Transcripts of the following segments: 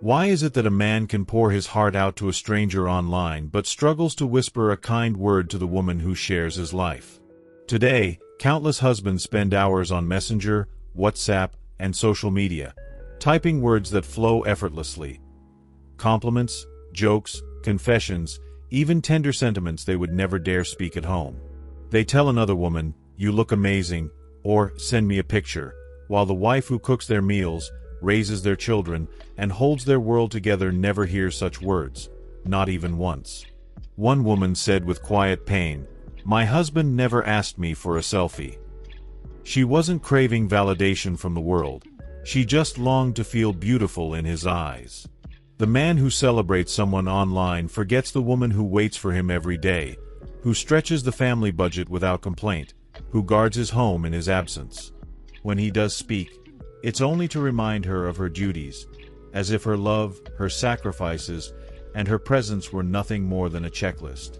Why is it that a man can pour his heart out to a stranger online but struggles to whisper a kind word to the woman who shares his life? Today, countless husbands spend hours on Messenger, WhatsApp, and social media, typing words that flow effortlessly. Compliments, jokes, confessions, even tender sentiments they would never dare speak at home. They tell another woman, "You look amazing," or "Send me a picture," while the wife who cooks their meals, raises their children, and holds their world together never hears such words, not even once. One woman said with quiet pain, "My husband never asked me for a selfie." She wasn't craving validation from the world, she just longed to feel beautiful in his eyes. The man who celebrates someone online forgets the woman who waits for him every day, who stretches the family budget without complaint, who guards his home in his absence. When he does speak, it's only to remind her of her duties, as if her love, her sacrifices, and her presence were nothing more than a checklist.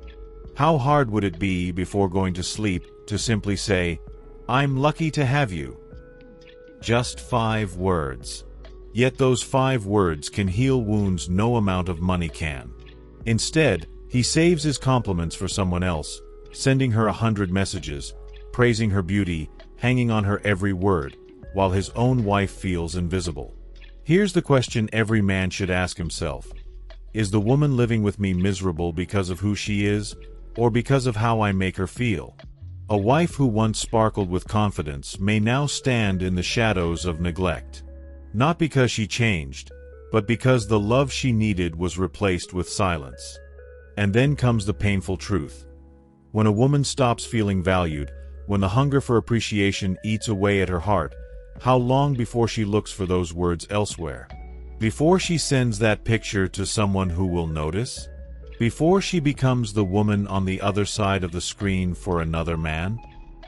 How hard would it be before going to sleep to simply say, "I'm lucky to have you"? Just 5 words. Yet those 5 words can heal wounds no amount of money can. Instead, he saves his compliments for someone else, sending her 100 messages, praising her beauty, hanging on her every word, while his own wife feels invisible. Here's the question every man should ask himself. Is the woman living with me miserable because of who she is, or because of how I make her feel? A wife who once sparkled with confidence may now stand in the shadows of neglect. Not because she changed, but because the love she needed was replaced with silence. And then comes the painful truth. When a woman stops feeling valued, when the hunger for appreciation eats away at her heart, how long before she looks for those words elsewhere? Before she sends that picture to someone who will notice? Before she becomes the woman on the other side of the screen for another man?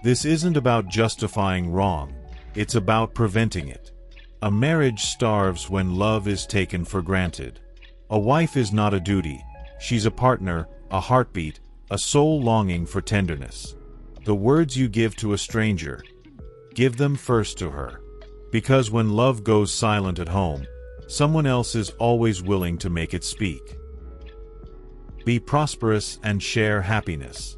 This isn't about justifying wrong, it's about preventing it. A marriage starves when love is taken for granted. A wife is not a duty, she's a partner, a heartbeat, a soul longing for tenderness. The words you give to a stranger, give them first to her. Because when love goes silent at home, someone else is always willing to make it speak. Be prosperous and share happiness.